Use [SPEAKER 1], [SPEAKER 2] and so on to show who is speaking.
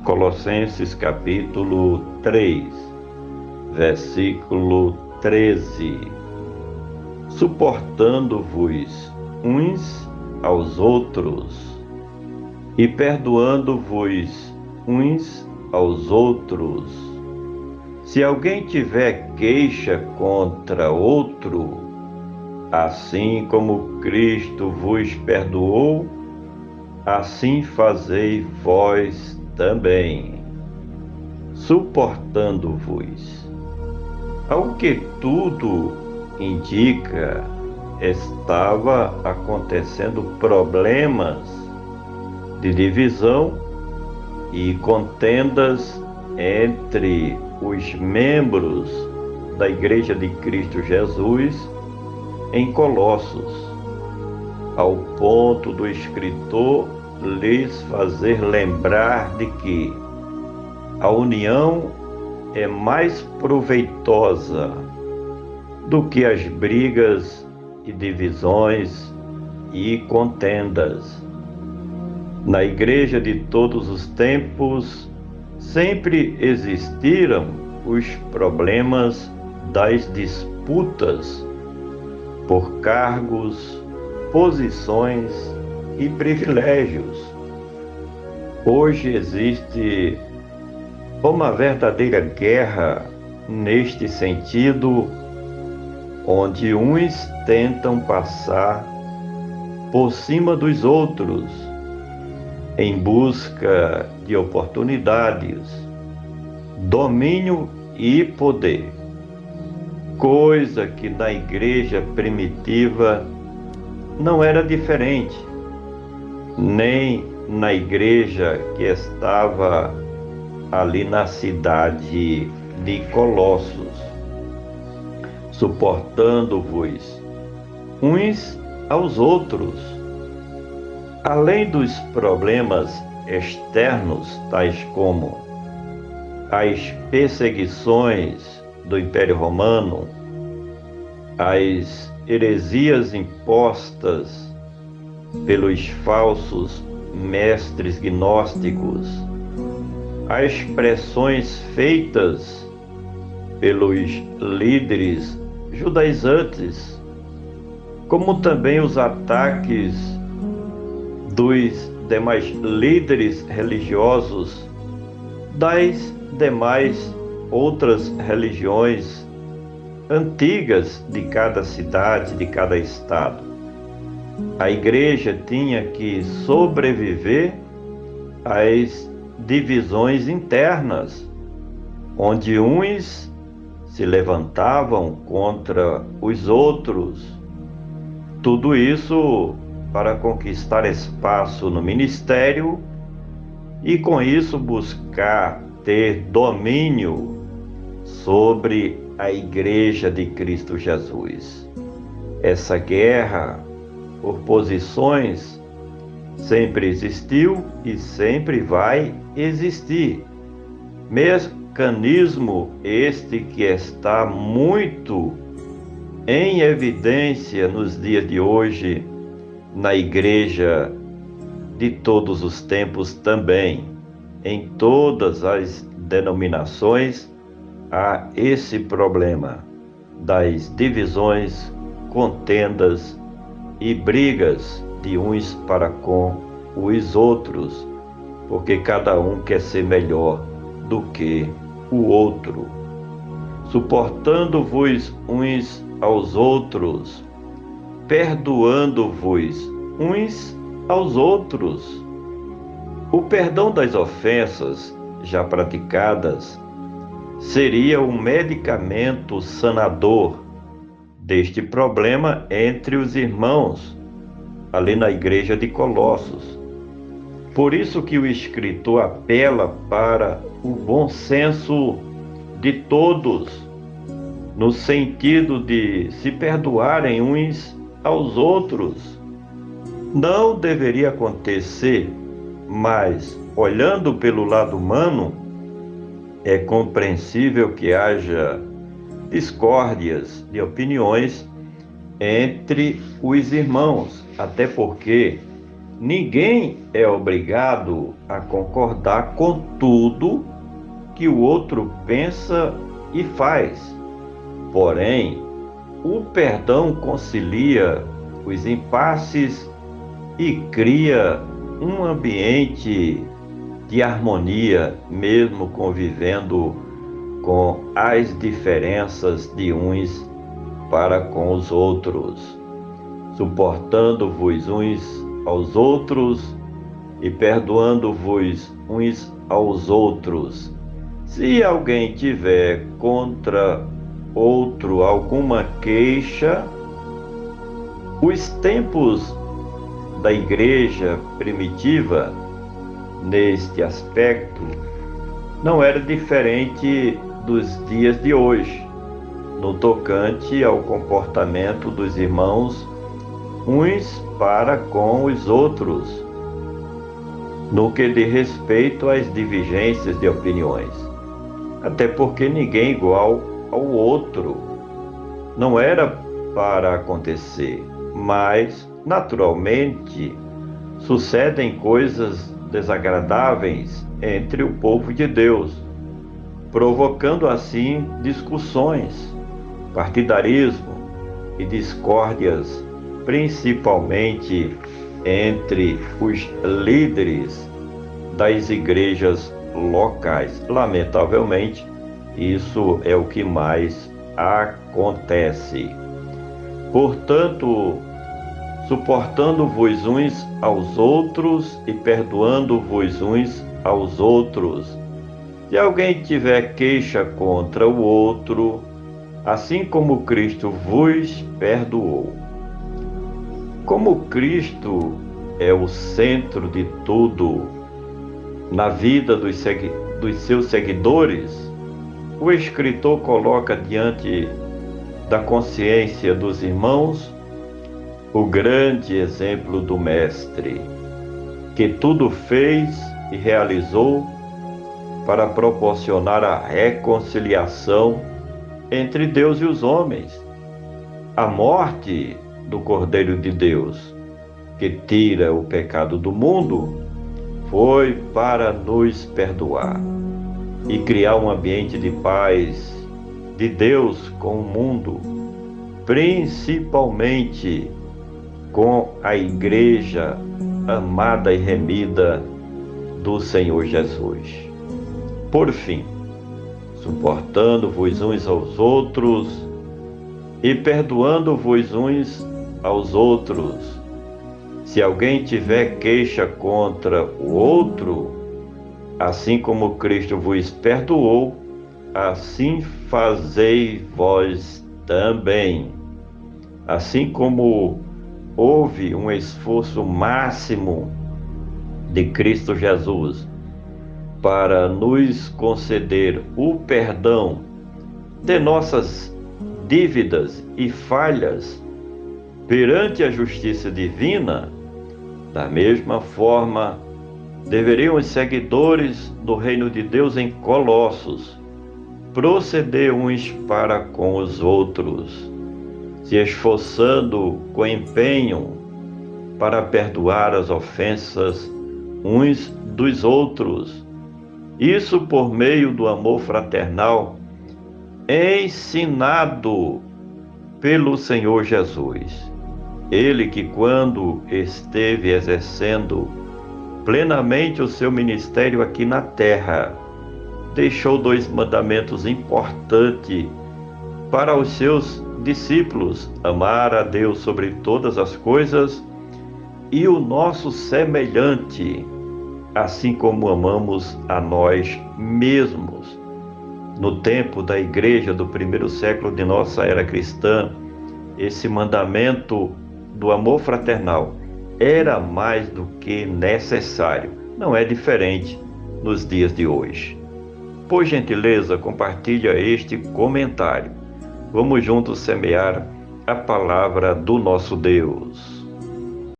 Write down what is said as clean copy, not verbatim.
[SPEAKER 1] Colossenses capítulo 3, versículo 13. Suportando-vos uns aos outros e perdoando-vos uns aos outros. Se alguém tiver queixa contra outro, assim como Cristo vos perdoou, assim fazei vós também, suportando-vos. Ao que tudo indica, estava acontecendo problemas de divisão e contendas entre os membros da Igreja de Cristo Jesus em Colossos, ao ponto do escritor lhes fazer lembrar de que a união é mais proveitosa do que as brigas e divisões e contendas. Na igreja de todos os tempos, sempre existiram os problemas das disputas por cargos, posições e privilégios. Hoje existe uma verdadeira guerra neste sentido, onde uns tentam passar por cima dos outros em busca de oportunidades, domínio e poder, coisa que na igreja primitiva não era diferente, nem na igreja que estava ali na cidade de Colossos. Suportando-vos uns aos outros. Além dos problemas externos, tais como as perseguições do Império Romano, as heresias impostas pelos falsos mestres gnósticos, as pressões feitas pelos líderes judaizantes, como também os ataques dos demais líderes religiosos das demais outras religiões antigas de cada cidade, de cada estado. A igreja tinha que sobreviver às divisões internas, onde uns se levantavam contra os outros. Tudo isso para conquistar espaço no ministério e, com isso, buscar ter domínio sobre a Igreja de Cristo Jesus. Essa guerra por posições sempre existiu e sempre vai existir. Mecanismo este que está muito em evidência nos dias de hoje na igreja de todos os tempos também. Em todas as denominações há esse problema das divisões, contendas e brigas de uns para com os outros, porque cada um quer ser melhor do que o outro. Suportando-vos uns aos outros, perdoando-vos uns aos outros. O perdão das ofensas já praticadas seria um medicamento sanador deste problema entre os irmãos ali na igreja de Colossos. Por isso que o escritor apela para o bom senso de todos, no sentido de se perdoarem uns aos outros. Não deveria acontecer, mas olhando pelo lado humano, é compreensível que haja discórdias de opiniões entre os irmãos, até porque Ninguém é obrigado a concordar com tudo que o outro pensa e faz. Porém, o perdão concilia os impasses e cria um ambiente de harmonia, mesmo convivendo com as diferenças de uns para com os outros, suportando-vos uns aos outros e perdoando-vos uns aos outros. Se alguém tiver contra outro alguma queixa, os tempos da igreja primitiva, neste aspecto, não era diferente dos dias de hoje, no tocante ao comportamento dos irmãos uns para com os outros, no que diz respeito às divergências de opiniões. Até porque ninguém é igual ao outro. Não era para acontecer, mas, naturalmente, sucedem coisas desagradáveis entre o povo de Deus, provocando assim discussões, partidarismo e discórdias, principalmente entre os líderes das igrejas locais. Lamentavelmente, isso é o que mais acontece. Portanto, suportando-vos uns aos outros e perdoando-vos uns aos outros. Se alguém tiver queixa contra o outro, assim como Cristo vos perdoou. Como Cristo é o centro de tudo na vida dos seus seguidores, o escritor coloca diante da consciência dos irmãos o grande exemplo do Mestre, que tudo fez e realizou para proporcionar a reconciliação entre Deus e os homens. A morte do Cordeiro de Deus, que tira o pecado do mundo, foi para nos perdoar e criar um ambiente de paz de Deus com o mundo, principalmente com a igreja amada e remida do Senhor Jesus. Por fim, suportando-vos uns aos outros e perdoando-vos uns aos outros. Se alguém tiver queixa contra o outro, assim como Cristo vos perdoou, assim fazei vós também. Assim como houve um esforço máximo de Cristo Jesus para nos conceder o perdão de nossas dívidas e falhas perante a justiça divina, da mesma forma, deveriam os seguidores do reino de Deus em Colossos proceder uns para com os outros, se esforçando com empenho para perdoar as ofensas uns dos outros. Isso por meio do amor fraternal ensinado pelo Senhor Jesus. Ele que, quando esteve exercendo plenamente o seu ministério aqui na terra, deixou 2 mandamentos importantes para os seus discípulos: amar a Deus sobre todas as coisas e o nosso semelhante, assim como amamos a nós mesmos. No tempo da igreja do primeiro século de nossa era cristã, esse mandamento do amor fraternal era mais do que necessário. Não é diferente nos dias de hoje. Por gentileza, compartilha este comentário. Vamos juntos semear a palavra do nosso Deus.